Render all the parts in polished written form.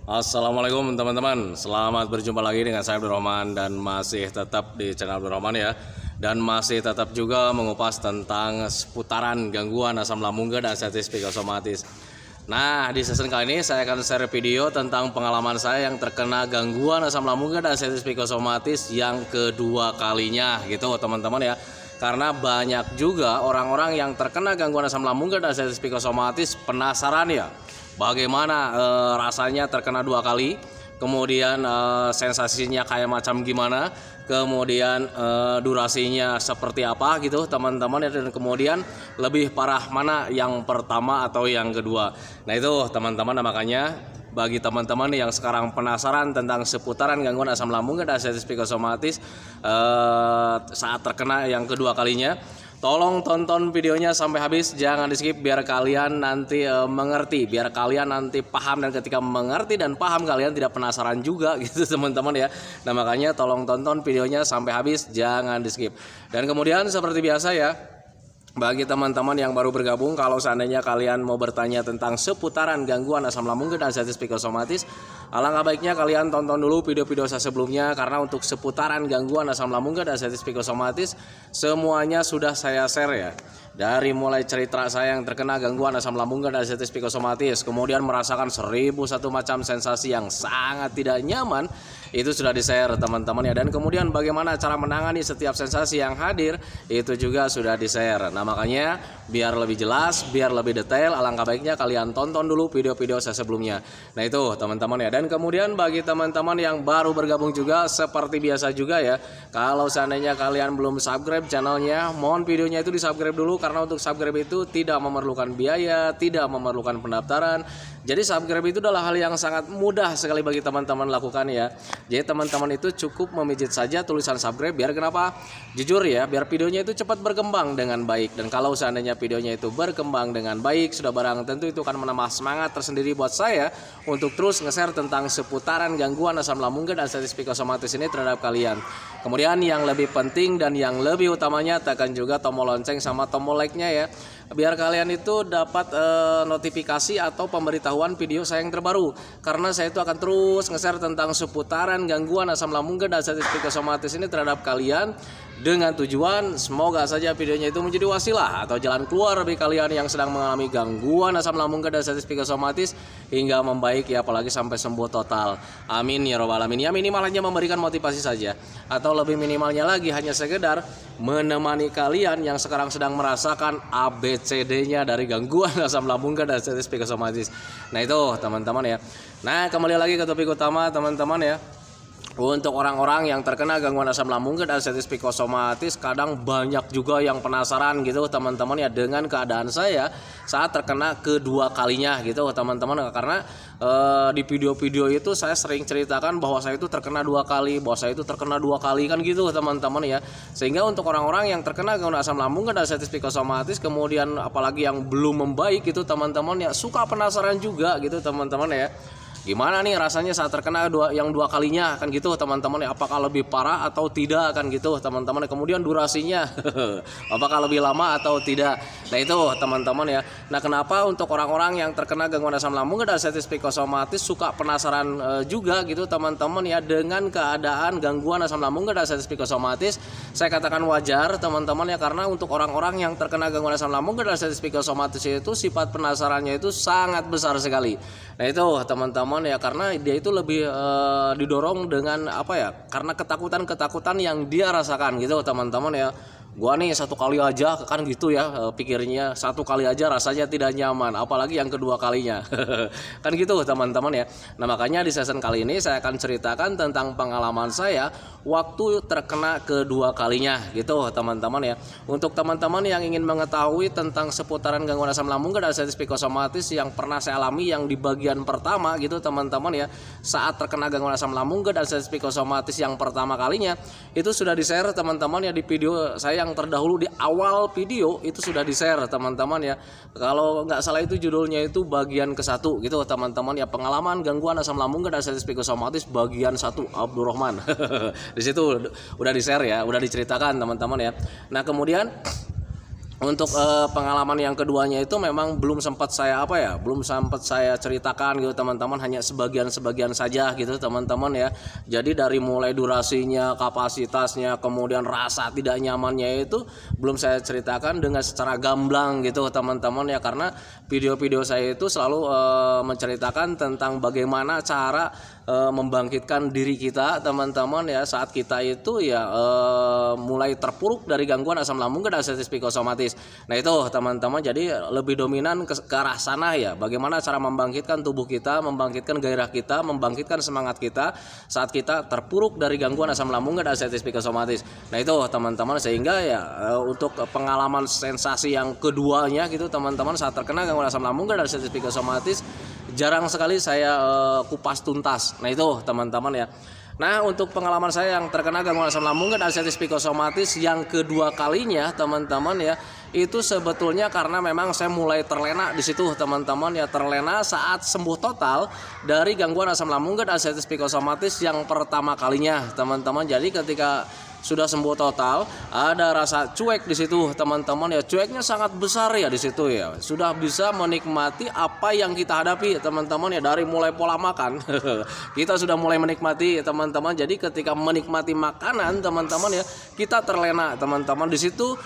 Assalamualaikum teman-teman, selamat berjumpa lagi dengan saya Abdurrahman dan masih tetap di channel Abdurrahman ya. Dan masih tetap juga mengupas tentang seputaran gangguan asam lambung dan sensitif psikosomatis. Nah, di season kali ini saya akan share video tentang pengalaman saya yang terkena gangguan asam lambung dan sensitif psikosomatis yang kedua kalinya gitu teman-teman ya. Karena banyak juga orang-orang yang terkena gangguan asam lambung dan sensitif psikosomatis penasaran ya bagaimana rasanya terkena dua kali, kemudian sensasinya kayak macam gimana, kemudian durasinya seperti apa gitu teman-teman, dan kemudian lebih parah mana yang pertama atau yang kedua. Nah itu teman-teman, makanya bagi teman-teman yang sekarang penasaran tentang seputaran gangguan asam lambung dan sensitif psikosomatis saat terkena yang kedua kalinya, tolong tonton videonya sampai habis, jangan di skip biar kalian nanti mengerti, biar kalian nanti paham, dan ketika mengerti dan paham kalian tidak penasaran juga gitu teman-teman ya. Nah makanya tolong tonton videonya sampai habis, jangan di skip. Dan kemudian seperti biasa ya, bagi teman-teman yang baru bergabung, kalau seandainya kalian mau bertanya tentang seputaran gangguan asam lambung dan sensitif psikosomatis, alangkah baiknya kalian tonton dulu video-video saya sebelumnya, karena untuk seputaran gangguan asam lambung dan sensitif psikosomatis semuanya sudah saya share ya. Dari mulai cerita saya yang terkena gangguan asam lambung dan sensitif psikosomatis, kemudian merasakan 1001 macam sensasi yang sangat tidak nyaman, itu sudah di-share teman-teman ya. Dan kemudian bagaimana cara menangani setiap sensasi yang hadir, itu juga sudah di-share. Nah makanya biar lebih jelas, biar lebih detail, alangkah baiknya kalian tonton dulu video-video saya sebelumnya. Nah itu teman-teman ya. Dan kemudian bagi teman-teman yang baru bergabung juga, seperti biasa juga ya, kalau seandainya kalian belum subscribe channelnya, mohon videonya itu di subscribe dulu, karena untuk subscribe itu tidak memerlukan biaya, tidak memerlukan pendaftaran. Jadi subscribe itu adalah hal yang sangat mudah sekali bagi teman-teman lakukan ya. Jadi teman-teman itu cukup memijit saja tulisan subscribe, biar kenapa? Jujur ya, biar videonya itu cepat berkembang dengan baik. Dan kalau seandainya videonya itu berkembang dengan baik, sudah barang tentu itu akan menambah semangat tersendiri buat saya untuk terus nge-share tentang seputaran gangguan asam lambung dan sensitif psikosomatis ini terhadap kalian. Kemudian yang lebih penting dan yang lebih utamanya, tekan juga tombol lonceng sama tombol like-nya ya, biar kalian itu dapat notifikasi atau pemberitahuan video saya yang terbaru. Karena saya itu akan terus nge-share tentang seputaran gangguan asam lambung dan sensitif psikosomatis ini terhadap kalian, dengan tujuan semoga saja videonya itu menjadi wasilah atau jalan keluar bagi kalian yang sedang mengalami gangguan asam lambung dan sensitif psikosomatis hingga membaik ya, apalagi sampai sembuh total. Amin ya robbal alamin. Ya minimal hanya memberikan motivasi saja, atau lebih minimalnya lagi hanya sekedar menemani kalian yang sekarang sedang merasakan ABCD-nya dari gangguan asam lambung dan sensitif psikosomatis. Nah itu teman-teman ya. Nah kembali lagi ke topik utama teman-teman ya. Untuk orang-orang yang terkena gangguan asam lambung dan sensitif psikosomatis, kadang banyak juga yang penasaran gitu teman-teman ya dengan keadaan saya saat terkena kedua kalinya gitu teman-teman. Karena di video-video itu saya sering ceritakan bahwa saya itu terkena dua kali, bahwa saya itu terkena dua kali kan gitu teman-teman ya. Sehingga untuk orang-orang yang terkena gangguan asam lambung dan sensitif psikosomatis, kemudian apalagi yang belum membaik gitu teman-teman ya, suka penasaran juga gitu teman-teman ya. Gimana nih rasanya saat terkena yang dua kalinya kan gitu teman-teman ya, apakah lebih parah atau tidak kan gitu teman-teman. Kemudian durasinya apakah lebih lama atau tidak. Nah itu teman-teman ya. Nah kenapa untuk orang-orang yang terkena gangguan asam lambung dan sensitif psikosomatis suka penasaran juga gitu teman-teman ya dengan keadaan gangguan asam lambung dan sensitif psikosomatis, saya katakan wajar teman-teman ya, karena untuk orang-orang yang terkena gangguan asam lambung dan sensitif psikosomatis itu sifat penasarannya itu sangat besar sekali. Nah itu teman-teman ya, karena dia itu lebih didorong dengan apa ya, karena ketakutan-ketakutan yang dia rasakan gitu teman-teman ya. Gua nih satu kali aja kan gitu ya, pikirnya satu kali aja rasanya tidak nyaman, apalagi yang kedua kalinya kan gitu teman-teman ya. Nah makanya di season kali ini saya akan ceritakan tentang pengalaman saya waktu terkena kedua kalinya gitu teman-teman ya. Untuk teman-teman yang ingin mengetahui tentang seputaran gangguan asam lambung dan sensitif psikosomatis yang pernah saya alami yang di bagian pertama gitu teman-teman ya, saat terkena gangguan asam lambung dan sensitif psikosomatis yang pertama kalinya, itu sudah di-share teman-teman ya di video saya yang terdahulu. Di awal video itu sudah di-share teman-teman ya. Kalau nggak salah itu judulnya itu bagian ke-1 gitu teman-teman ya, pengalaman gangguan asam lambung dan sensitif psikosomatis bagian 1 Abdurrahman. Di situ udah di-share ya, udah diceritakan teman-teman ya. Nah kemudian Untuk pengalaman yang keduanya itu memang belum sempat saya belum sempat saya ceritakan gitu teman-teman, hanya sebagian-sebagian saja gitu teman-teman ya. Jadi dari mulai durasinya, kapasitasnya, kemudian rasa tidak nyamannya itu belum saya ceritakan dengan secara gamblang gitu teman-teman ya, karena video-video saya itu selalu menceritakan tentang bagaimana cara membangkitkan diri kita teman-teman ya, saat kita itu ya mulai terpuruk dari gangguan asam lambung dan artritis psikosomatis. Nah itu teman-teman, jadi lebih dominan ke arah sana ya, bagaimana cara membangkitkan tubuh kita, membangkitkan gairah kita, membangkitkan semangat kita saat kita terpuruk dari gangguan asam lambung dan artritis psikosomatis. Nah itu teman-teman, sehingga ya untuk pengalaman sensasi yang keduanya gitu teman-teman, saat terkena gangguan asam lambung dan artritis psikosomatis jarang sekali saya kupas tuntas. Nah itu teman-teman ya. Nah untuk pengalaman saya yang terkena gangguan asam lambung dan artritis psikosomatis yang kedua kalinya teman-teman ya, itu sebetulnya karena memang saya mulai terlena di situ teman-teman ya, terlena saat sembuh total dari gangguan asam lambung dan artritis psikosomatis yang pertama kalinya teman-teman. Jadi ketika sudah sembuh total, ada rasa cuek di situ teman-teman ya, cueknya sangat besar ya di situ ya. Sudah bisa menikmati apa yang kita hadapi teman-teman ya, dari mulai pola makan kita sudah mulai menikmati teman-teman. Jadi ketika menikmati makanan teman-teman ya, kita terlena teman-teman di situ.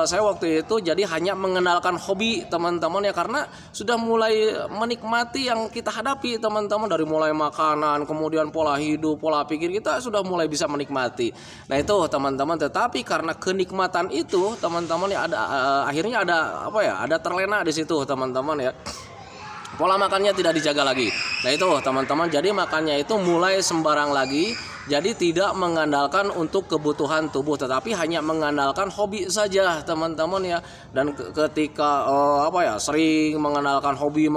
Saya waktu itu jadi hanya mengenalkan hobi teman-teman ya, karena sudah mulai menikmati yang kita hadapi teman-teman, dari mulai makanan, kemudian pola hidup, pola pikir, kita sudah mulai bisa menikmati. Nah itu teman-teman, tetapi karena kenikmatan itu teman-teman ya, ada akhirnya ada terlena di situ teman-teman ya. Pola makannya tidak dijaga lagi. Nah itu teman-teman, jadi makannya itu mulai sembarang lagi. Jadi tidak mengandalkan untuk kebutuhan tubuh, tetapi hanya mengandalkan hobi saja teman-teman ya. Dan ketika sering mengandalkan hobi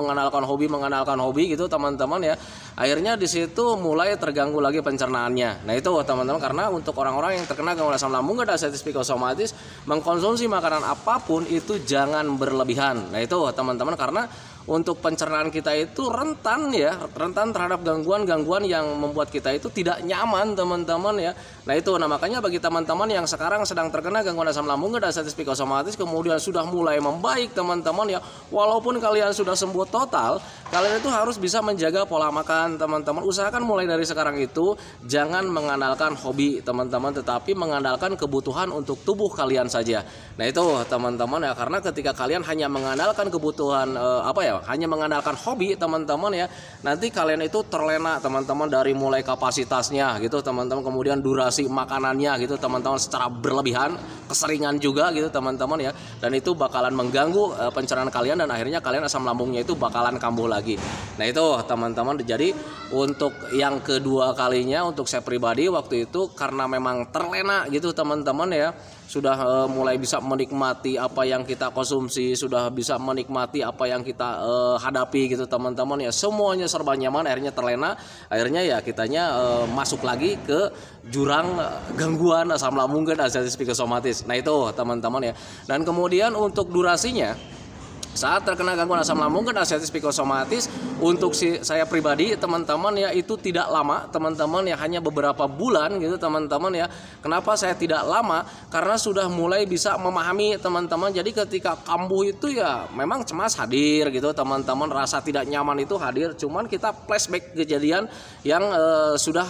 gitu teman-teman ya, akhirnya di situ mulai terganggu lagi pencernaannya. Nah itu teman-teman, karena untuk orang-orang yang terkena gangguan asam lambung dan artritis psikosomatis, mengkonsumsi makanan apapun itu jangan berlebihan. Nah itu teman-teman, karena untuk pencernaan kita itu rentan terhadap gangguan-gangguan yang membuat kita itu tidak nyaman teman-teman ya. Nah itu, makanya bagi teman-teman yang sekarang sedang terkena gangguan asam lambung dan artritis psikosomatis, kemudian sudah mulai membaik teman-teman ya, walaupun kalian sudah sembuh total, kalian itu harus bisa menjaga pola makan teman-teman. Usahakan mulai dari sekarang itu jangan mengandalkan hobi teman-teman, tetapi mengandalkan kebutuhan untuk tubuh kalian saja. Nah itu teman-teman ya, karena ketika kalian hanya mengandalkan kebutuhan hanya mengandalkan hobi teman-teman ya, nanti kalian itu terlena teman-teman, dari mulai kapasitasnya gitu teman-teman, kemudian durasi makanannya gitu teman-teman secara berlebihan, keseringan juga gitu teman-teman ya, dan itu bakalan mengganggu pencernaan kalian, dan akhirnya kalian asam lambungnya itu bakalan kambuh lagi. Nah itu teman-teman, jadi untuk yang kedua kalinya untuk saya pribadi waktu itu karena memang terlena gitu teman-teman ya, sudah mulai bisa menikmati apa yang kita konsumsi, sudah bisa menikmati apa yang kita hadapi gitu teman-teman ya, semuanya serba nyaman, akhirnya terlena, akhirnya ya kitanya masuk lagi ke jurang gangguan asam lambung dan artritis psikosomatis. Nah itu teman-teman ya. Dan kemudian untuk durasinya, saat terkena gangguan asam lambung dan artritis psikosomatis, untuk saya pribadi teman-teman ya, itu tidak lama teman-teman ya, hanya beberapa bulan gitu teman-teman ya. Kenapa saya tidak lama? Karena sudah mulai bisa memahami teman-teman. Jadi ketika kambuh itu ya memang cemas hadir gitu teman-teman, rasa tidak nyaman itu hadir, cuman kita flashback kejadian yang sudah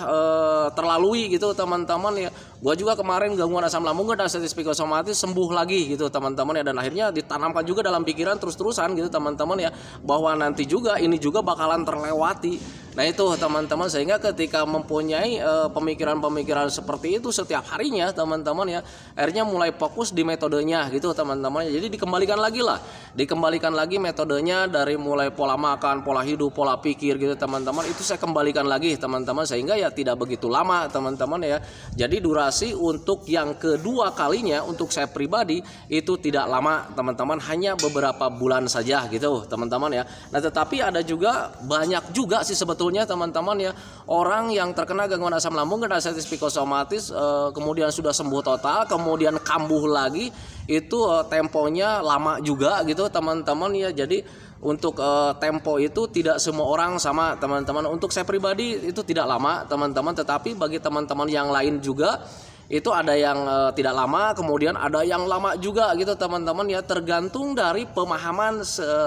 terlalui gitu teman-teman ya. Gua juga kemarin gangguan asam lambung dan artritis psikosomatis sembuh lagi gitu teman-teman ya, dan akhirnya ditanamkan juga dalam pikiran terus-terusan gitu teman-teman ya, bahwa nanti juga ini juga bakalan terlewati. Nah itu teman-teman, sehingga ketika mempunyai pemikiran-pemikiran seperti itu setiap harinya teman-teman ya, akhirnya mulai fokus di metodenya gitu teman-teman. Jadi dikembalikan lagi metodenya, dari mulai pola makan, pola hidup, pola pikir gitu teman-teman, itu saya kembalikan lagi teman-teman, sehingga ya tidak begitu lama teman-teman ya. Jadi durasi untuk yang kedua kalinya untuk saya pribadi itu tidak lama teman-teman, hanya beberapa bulan saja gitu teman-teman ya. Nah tetapi ada juga banyak juga sih sebetulnya teman-teman ya, orang yang terkena gangguan asam lambung dan artritis psikosomatis kemudian sudah sembuh total, kemudian kambuh lagi, itu temponya lama juga gitu teman-teman ya. Jadi untuk tempo itu tidak semua orang sama teman-teman. Untuk saya pribadi itu tidak lama teman-teman, tetapi bagi teman-teman yang lain juga itu ada yang tidak lama, kemudian ada yang lama juga gitu teman-teman ya, tergantung dari pemahaman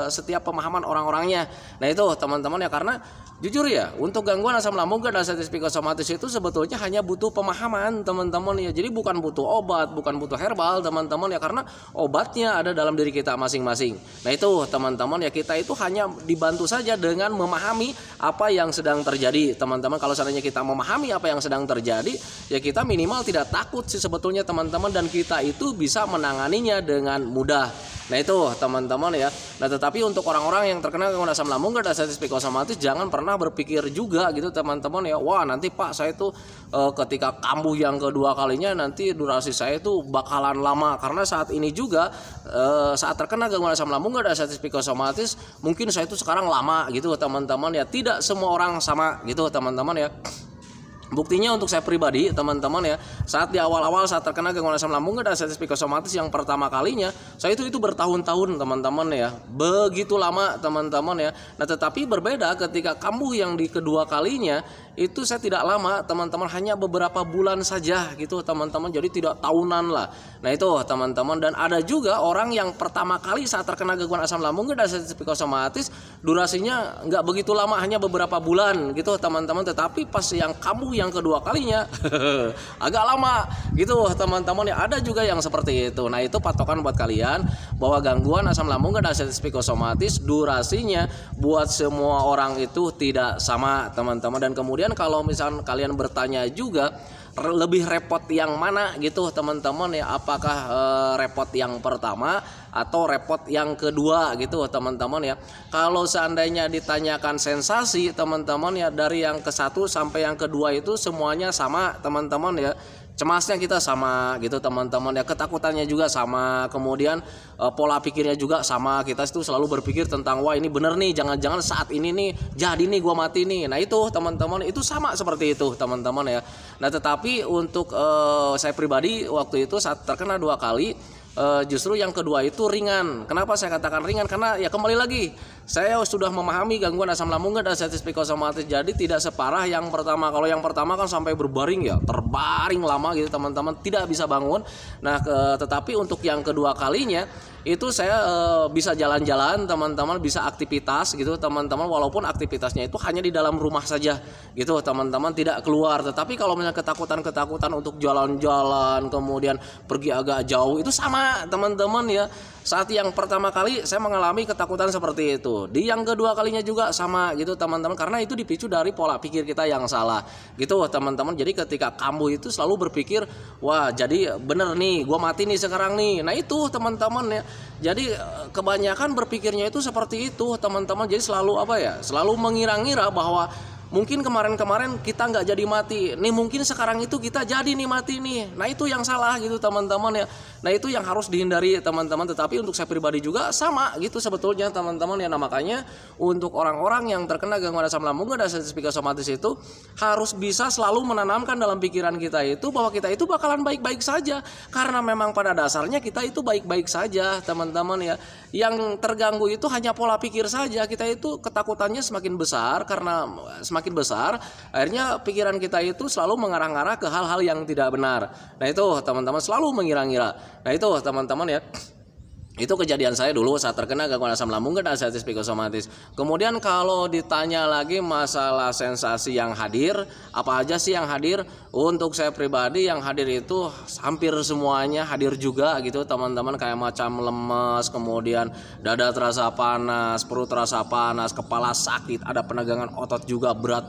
setiap pemahaman orang-orangnya. Nah itu teman-teman ya, karena jujur ya, untuk gangguan asam lambung dan diabetes psikosomatis itu sebetulnya hanya butuh pemahaman teman-teman ya. Jadi bukan butuh obat, bukan butuh herbal teman-teman ya, karena obatnya ada dalam diri kita masing-masing. Nah itu teman-teman ya, kita itu hanya dibantu saja dengan memahami apa yang sedang terjadi teman-teman. Kalau seandainya kita memahami apa yang sedang terjadi, ya kita minimal tidak takut sih sebetulnya teman-teman, dan kita itu bisa menanganinya dengan mudah. Nah itu teman-teman ya. Nah tetapi untuk orang-orang yang terkena gangguan asam lambung dan diabetes psikosomatis, jangan pernah berpikir juga gitu teman-teman ya, wah nanti Pak saya itu ketika kambuh yang kedua kalinya nanti durasi saya itu bakalan lama. Karena saat ini juga saat terkena gangguan asam lambung dan diabetes psikosomatis, mungkin saya itu sekarang lama gitu teman-teman ya. Tidak semua orang sama gitu teman-teman ya. Buktinya untuk saya pribadi teman-teman ya, saat di awal-awal saat terkena gangguan asam lambung dan diabetes psikosomatis yang pertama kalinya, saya itu bertahun-tahun teman-teman ya, begitu lama teman-teman ya. Nah tetapi berbeda ketika kambuh yang di kedua kalinya, itu saya tidak lama teman-teman, hanya beberapa bulan saja gitu teman-teman, jadi tidak tahunan lah. Nah itu teman-teman, dan ada juga orang yang pertama kali saat terkena gangguan asam lambung dan diabetes psikosomatis, durasinya nggak begitu lama, hanya beberapa bulan gitu teman-teman, tetapi pas yang kambuh yang kedua kalinya agak lama gitu teman-teman ya. Ada juga yang seperti itu. Nah itu patokan buat kalian bahwa gangguan asam lambung dan diabetes psikosomatis durasinya buat semua orang itu tidak sama teman-teman. Dan kemudian kalau misalnya kalian bertanya juga lebih repot yang mana gitu teman-teman ya, apakah repot yang pertama atau repot yang kedua gitu teman-teman ya. Kalau seandainya ditanyakan sensasi teman-teman ya, dari yang ke satu sampai yang kedua itu semuanya sama teman-teman ya. Cemasnya kita sama gitu teman-teman ya, ketakutannya juga sama, kemudian pola pikirnya juga sama. Kita itu selalu berpikir tentang wah ini bener nih, jangan-jangan saat ini nih jadi nih gua mati nih. Nah itu teman-teman, itu sama seperti itu teman-teman ya. Nah tetapi untuk saya pribadi waktu itu saat terkena 2 kali, justru yang kedua itu ringan. Kenapa saya katakan ringan? Karena ya kembali lagi, saya sudah memahami gangguan asam lambung dan diabetes psikosomatis, jadi tidak separah yang pertama. Kalau yang pertama kan sampai berbaring ya, terbaring lama gitu teman-teman, tidak bisa bangun. Nah tetapi untuk yang kedua kalinya itu saya bisa jalan-jalan teman-teman, bisa aktivitas gitu teman-teman, walaupun aktivitasnya itu hanya di dalam rumah saja gitu teman-teman, tidak keluar. Tetapi kalau misalnya ketakutan untuk jalan-jalan kemudian pergi agak jauh, itu sama teman-teman ya. Saat yang pertama kali saya mengalami ketakutan seperti itu, di yang kedua kalinya juga sama gitu teman-teman, karena itu dipicu dari pola pikir kita yang salah gitu teman-teman. Jadi ketika kamu itu selalu berpikir wah jadi bener nih gua mati nih sekarang nih. Nah itu teman-teman ya, jadi kebanyakan berpikirnya itu seperti itu teman-teman. Jadi selalu selalu mengira-ngira bahwa mungkin kemarin-kemarin kita nggak jadi mati, nih mungkin sekarang itu kita jadi nih mati nih. Nah itu yang salah gitu teman-teman ya. Nah itu yang harus dihindari teman-teman. Tetapi untuk saya pribadi juga sama gitu sebetulnya teman-teman ya. Nah makanya untuk orang-orang yang terkena gangguan asam lambung dan diabetes psikosomatis itu harus bisa selalu menanamkan dalam pikiran kita itu bahwa kita itu bakalan baik-baik saja, karena memang pada dasarnya kita itu baik-baik saja teman-teman ya. Yang terganggu itu hanya pola pikir saja. Kita itu ketakutannya semakin besar, karena semakin besar akhirnya pikiran kita itu selalu mengarah-arah ke hal-hal yang tidak benar. Nah itu teman-teman, selalu mengira-ngira. Nah itu teman-teman ya, itu kejadian saya dulu saat terkena gangguan asam lambung dan diabetes psikosomatis. Kemudian kalau ditanya lagi masalah sensasi yang hadir, apa aja sih yang hadir? Untuk saya pribadi yang hadir itu hampir semuanya hadir juga gitu teman-teman, kayak macam lemes, kemudian dada terasa panas, perut terasa panas, kepala sakit, ada penegangan otot juga berat,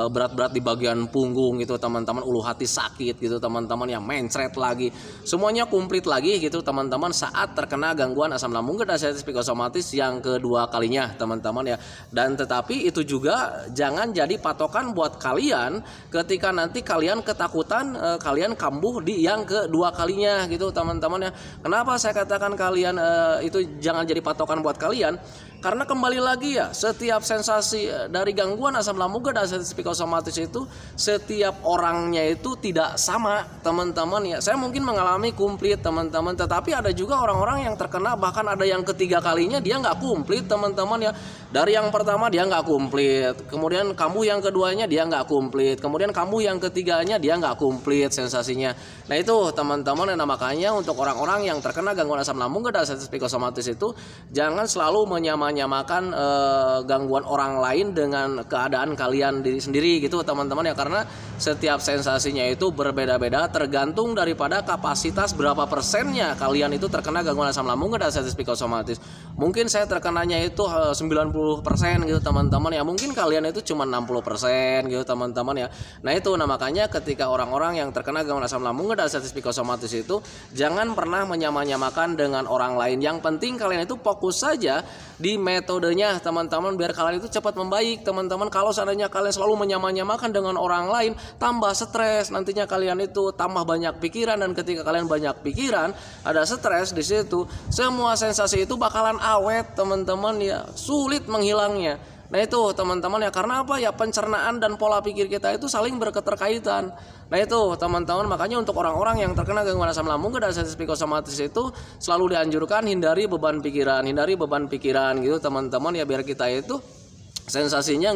berat-berat di bagian punggung gitu teman-teman, ulu hati sakit gitu teman-teman, yang mencret lagi, semuanya komplit lagi gitu teman-teman saat terkena gangguan asam lambung dan diabetes psikosomatis yang kedua kalinya teman-teman ya. Dan tetapi itu juga jangan jadi patokan buat kalian ketika nanti kalian ketakutan, kalian kambuh di yang kedua kalinya gitu teman-teman ya. Kenapa saya katakan kalian itu jangan jadi patokan buat kalian? Karena kembali lagi ya, setiap sensasi dari gangguan asam lambung dan sensitif psikosomatis itu setiap orangnya itu tidak sama, teman-teman ya. Saya mungkin mengalami komplit, teman-teman, tetapi ada juga orang-orang yang terkena bahkan ada yang ketiga kalinya dia nggak komplit, teman-teman ya. Dari yang pertama dia nggak komplit, kemudian kambuh yang keduanya dia nggak komplit, kemudian kambuh yang ketiganya dia nggak komplit sensasinya. Nah itu teman-teman, nah makanya untuk orang-orang yang terkena gangguan asam lambung dan sensitif psikosomatis itu jangan selalu menyamakan gangguan orang lain dengan keadaan kalian diri sendiri gitu teman-teman ya, karena setiap sensasinya itu berbeda-beda tergantung daripada kapasitas berapa persennya kalian itu terkena gangguan asam lambung dan sensitif psikosomatis. Mungkin saya terkenanya itu 90% gitu teman-teman ya, mungkin kalian itu cuma 60% gitu teman-teman ya. Nah itu makanya ketika orang-orang yang terkena gangguan asam lambung dan sensitif psikosomatis itu jangan pernah menyamakan dengan orang lain. Yang penting kalian itu fokus saja di metodenya teman-teman biar kalian itu cepat membaik teman-teman. Kalau seandainya kalian selalu menyamakan dengan orang lain, tambah stres, nantinya kalian itu tambah banyak pikiran, dan ketika kalian banyak pikiran ada stres di situ, semua sensasi itu bakalan awet teman-teman ya, sulit menghilangnya. Nah itu teman-teman ya, karena apa ya, pencernaan dan pola pikir kita itu saling berketerkaitan. Nah itu teman-teman, makanya untuk orang-orang yang terkena gangguan asam lambung dan sensitif psikosomatis itu selalu dianjurkan hindari beban pikiran gitu teman-teman ya, biar kita itu sensasinya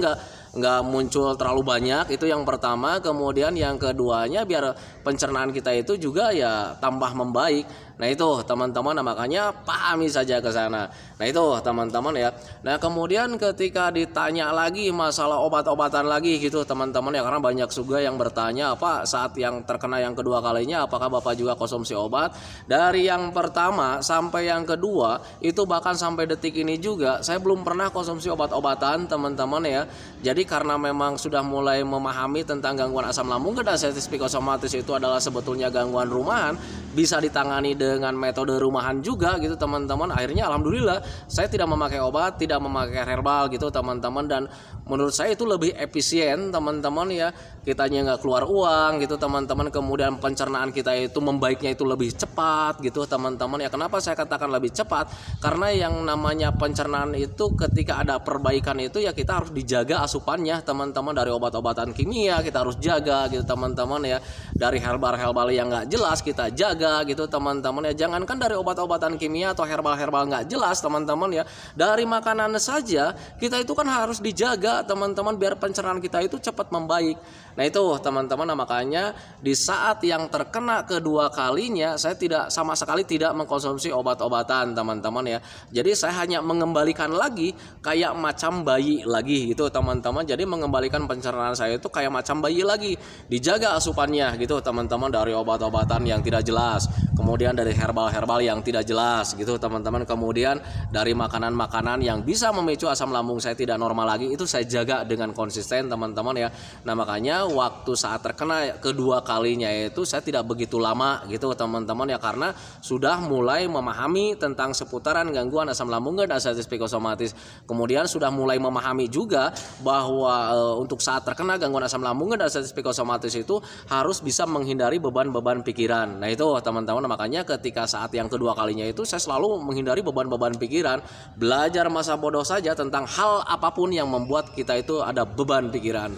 nggak muncul terlalu banyak, itu yang pertama. Kemudian yang keduanya biar pencernaan kita itu juga ya tambah membaik. Nah itu teman-teman, makanya pahami saja ke sana. Nah itu teman-teman ya. Nah kemudian ketika ditanya lagi masalah obat-obatan lagi gitu teman-teman ya, karena banyak juga yang bertanya apa saat yang terkena yang kedua kalinya apakah Bapak juga konsumsi obat. Dari yang pertama sampai yang kedua itu bahkan sampai detik ini juga saya belum pernah konsumsi obat-obatan teman-teman ya. Jadi karena memang sudah mulai memahami tentang gangguan asam lambung dan sensitif psikosomatis itu adalah sebetulnya gangguan rumahan, bisa ditangani dengan metode rumahan juga gitu teman-teman. Akhirnya alhamdulillah saya tidak memakai obat, tidak memakai herbal gitu teman-teman, dan menurut saya itu lebih efisien teman-teman ya. Kitanya nggak keluar uang gitu teman-teman, kemudian pencernaan kita itu membaiknya itu lebih cepat gitu teman-teman ya. Kenapa saya katakan lebih cepat? Karena yang namanya pencernaan itu ketika ada perbaikan itu ya kita harus dijaga asupannya teman-teman. Dari obat-obatan kimia kita harus jaga gitu teman-teman ya, dari herbal-herbal yang nggak jelas kita jaga gitu teman-teman ya. Jangankan dari obat-obatan kimia atau herbal-herbal nggak jelas teman-teman ya, dari makanan saja kita itu kan harus dijaga teman-teman biar pencernaan kita itu cepat membaik. Nah itu teman-teman, nah makanya di saat yang terkena kedua kalinya saya tidak sama sekali tidak mengkonsumsi obat-obatan teman-teman ya. Jadi saya hanya mengembalikan lagi kayak macam bayi lagi gitu teman-teman. Jadi mengembalikan pencernaan saya itu kayak macam bayi lagi, dijaga asupannya gitu teman-teman, dari obat-obatan yang tidak jelas, kemudian dari herbal-herbal yang tidak jelas gitu teman-teman, kemudian dari makanan-makanan yang bisa memicu asam lambung saya tidak normal lagi, itu saya jaga dengan konsisten teman-teman ya. Nah makanya waktu saat terkena kedua kalinya itu saya tidak begitu lama gitu teman-teman ya, karena sudah mulai memahami tentang seputaran gangguan asam lambung dan sensitif psikosomatis. Kemudian sudah mulai memahami juga bahwa untuk saat terkena gangguan asam lambung dan sensitif psikosomatis itu harus bisa menghindari beban-beban pikiran. Nah itu teman-teman, makanya ketika saat yang kedua kalinya itu saya selalu menghindari beban-beban pikiran, belajar masa bodoh saja tentang hal apapun yang membuat kita itu ada beban pikiran.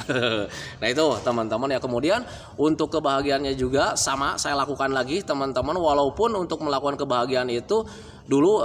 Nah itu teman-teman ya. Kemudian untuk kebahagiaannya juga sama saya lakukan lagi teman-teman, walaupun untuk melakukan kebahagiaan itu dulu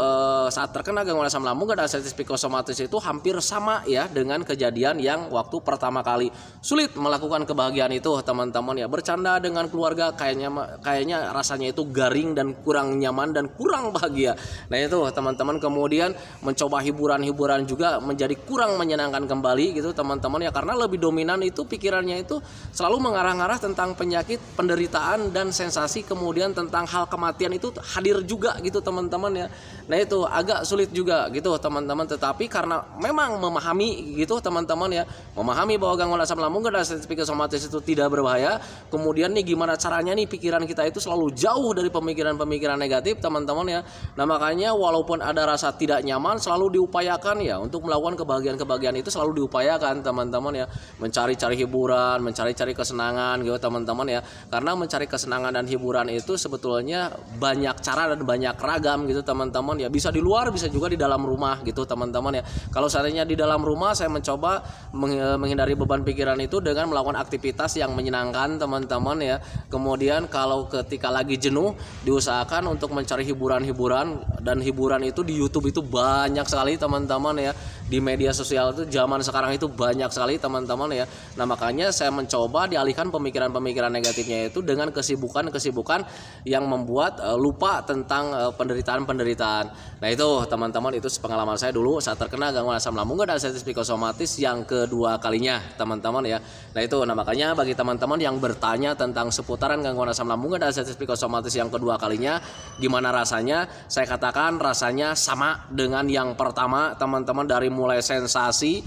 saat terkena gangguan asam lambung dan sensitif psikosomatis itu hampir sama ya dengan kejadian yang waktu pertama kali. Sulit melakukan kebahagiaan itu teman-teman ya, bercanda dengan keluarga kayaknya rasanya itu garing dan kurang nyaman dan kurang bahagia. Nah itu teman-teman, kemudian mencoba hiburan-hiburan juga menjadi kurang menyenangkan kembali gitu teman-teman ya, karena lebih dominan itu pikirannya itu selalu mengarah-arah tentang penyakit, penderitaan dan sensasi, kemudian tentang hal kematian itu hadir juga gitu teman-teman ya. Nah itu agak sulit juga gitu teman-teman, tetapi karena memang memahami gitu teman-teman ya, memahami bahwa gangguan asam lambung dan sensitif psikosomatis itu tidak berbahaya. Kemudian nih gimana caranya nih pikiran kita itu selalu jauh dari pemikiran-pemikiran negatif teman-teman ya. Nah makanya walaupun ada rasa tidak nyaman selalu diupayakan ya, untuk melakukan kebahagiaan-kebahagiaan itu selalu diupayakan teman-teman ya, mencari-cari hiburan, mencari-cari kesenangan gitu teman-teman ya. Karena mencari kesenangan dan hiburan itu sebetulnya banyak cara dan banyak ragam gitu teman-teman teman-teman ya, bisa di luar bisa juga di dalam rumah gitu teman-teman ya. Kalau seandainya di dalam rumah saya mencoba menghindari beban pikiran itu dengan melakukan aktivitas yang menyenangkan teman-teman ya. Kemudian kalau ketika lagi jenuh diusahakan untuk mencari hiburan-hiburan, dan hiburan itu di YouTube itu banyak sekali teman-teman ya. Di media sosial itu zaman sekarang itu banyak sekali teman-teman ya. Nah makanya saya mencoba dialihkan pemikiran-pemikiran negatifnya itu dengan kesibukan-kesibukan yang membuat lupa tentang penderitaan-penderitaan. Nah itu teman-teman, itu pengalaman saya dulu saat terkena gangguan asam lambung dan artritis psikosomatis yang kedua kalinya teman-teman ya. Nah itu, nah makanya bagi teman-teman yang bertanya tentang seputaran gangguan asam lambung dan artritis psikosomatis yang kedua kalinya, gimana rasanya? Saya katakan rasanya sama dengan yang pertama teman-teman, dari mulai sensasi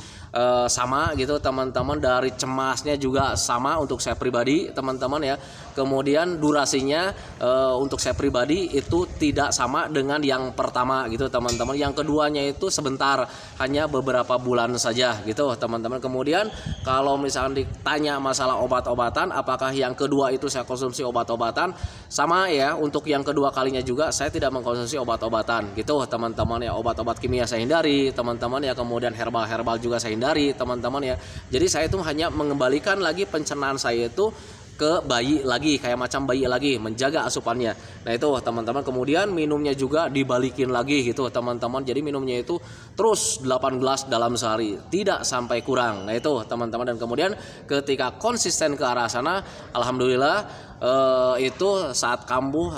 sama gitu teman-teman, dari cemasnya juga sama untuk saya pribadi teman-teman ya. Kemudian durasinya untuk saya pribadi itu tidak sama dengan yang pertama gitu teman-teman. Yang keduanya itu sebentar, hanya beberapa bulan saja gitu teman-teman. Kemudian kalau misalkan ditanya masalah obat-obatan, apakah yang kedua itu saya konsumsi obat-obatan? Sama ya, untuk yang kedua kalinya juga saya tidak mengkonsumsi obat-obatan gitu teman-teman ya. Obat-obat kimia saya hindari teman-teman ya, kemudian herbal-herbal juga saya hindari teman-teman ya. Jadi saya itu hanya mengembalikan lagi pencernaan saya itu ke bayi lagi, kayak macam bayi lagi, menjaga asupannya. Nah itu teman-teman, kemudian minumnya juga dibalikin lagi gitu teman-teman. Jadi minumnya itu terus 8 gelas dalam sehari, tidak sampai kurang. Nah itu teman-teman, dan kemudian ketika konsisten ke arah sana, alhamdulillah itu saat kambuh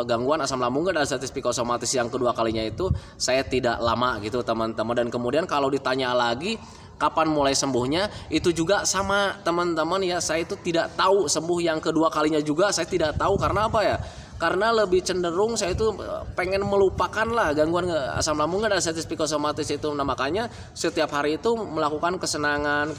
gangguan asam lambung dan artritis psikosomatis yang kedua kalinya itu saya tidak lama gitu teman-teman. Dan kemudian kalau ditanya lagi kapan mulai sembuhnya, itu juga sama teman-teman ya. Saya itu tidak tahu sembuh yang kedua kalinya juga, saya tidak tahu karena apa ya? Karena lebih cenderung saya itu pengen melupakan lah gangguan asam lambung dan artritis psikosomatis itu. Nah makanya setiap hari itu melakukan kesenangan,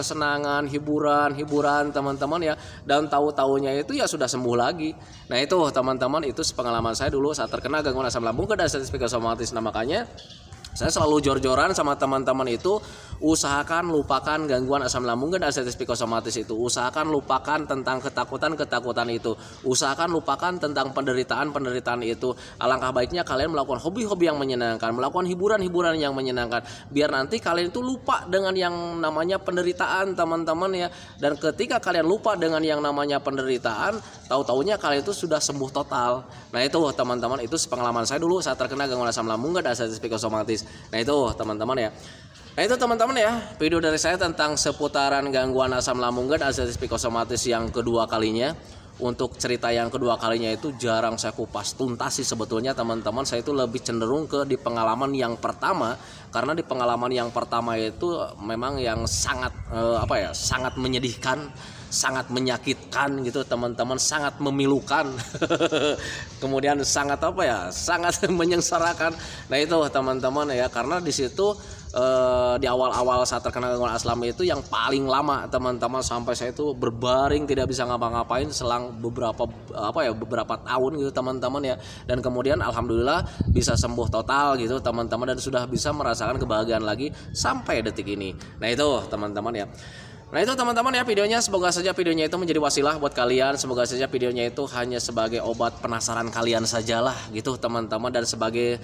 hiburan teman-teman ya. Dan tahu-taunya itu ya sudah sembuh lagi. Nah itu teman-teman, itu pengalaman saya dulu saat terkena gangguan asam lambung dan artritis psikosomatis. Nah makanya saya selalu jor-joran sama teman-teman itu, usahakan lupakan gangguan asam lambung dan artritis psikosomatis itu. Usahakan lupakan tentang ketakutan itu. Usahakan lupakan tentang penderitaan itu. Alangkah baiknya kalian melakukan hobi-hobi yang menyenangkan, melakukan hiburan-hiburan yang menyenangkan, biar nanti kalian itu lupa dengan yang namanya penderitaan teman-teman ya. Dan ketika kalian lupa dengan yang namanya penderitaan, tahu-taunya kalian itu sudah sembuh total. Nah itu teman-teman, itu pengalaman saya dulu saat terkena gangguan asam lambung dan artritis psikosomatis. Nah itu teman-teman ya. Nah itu teman-teman ya, video dari saya tentang seputaran gangguan asam lambung dan artritis psikosomatis yang kedua kalinya. Untuk cerita yang kedua kalinya itu jarang saya kupas tuntas sih sebetulnya teman-teman. Saya itu lebih cenderung ke di pengalaman yang pertama, karena di pengalaman yang pertama itu memang yang sangat sangat menyedihkan, sangat menyakitkan gitu teman-teman, sangat memilukan. Kemudian sangat sangat menyengsarakan. Nah itu teman-teman ya, karena di situ di awal-awal saat terkena gangguan asam itu yang paling lama teman-teman, sampai saya itu berbaring tidak bisa ngapa-ngapain selang beberapa tahun gitu teman-teman ya. Dan kemudian alhamdulillah bisa sembuh total gitu teman-teman, dan sudah bisa merasakan kebahagiaan lagi sampai detik ini. Nah itu teman-teman ya. Nah itu teman-teman ya videonya, semoga saja videonya itu menjadi wasilah buat kalian. Semoga saja videonya itu hanya sebagai obat penasaran kalian sajalah gitu teman-teman, dan sebagai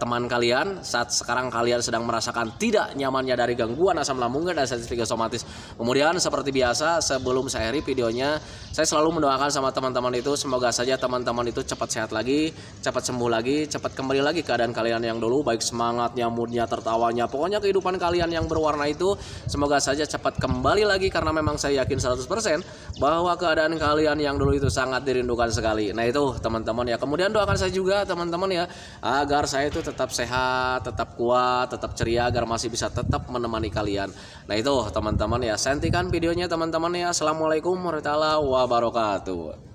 teman kalian saat sekarang kalian sedang merasakan tidak nyamannya dari gangguan asam lambung dan artritis psikosomatis. Kemudian seperti biasa sebelum saya akhiri videonya, saya selalu mendoakan sama teman-teman itu, semoga saja teman-teman itu cepat sehat lagi, cepat sembuh lagi, cepat kembali lagi keadaan kalian yang dulu, baik semangatnya, moodnya, tertawanya, pokoknya kehidupan kalian yang berwarna itu semoga saja cepat kembali lagi, karena memang saya yakin 100% bahwa keadaan kalian yang dulu itu sangat dirindukan sekali. Nah itu teman-teman ya. Kemudian doakan saya juga teman-teman ya, agar saya itu tetap sehat, tetap kuat, tetap ceria, agar masih bisa tetap menemani kalian. Nah itu teman-teman ya, saya hentikan videonya teman-teman ya. Assalamualaikum warahmatullahi wabarakatuh.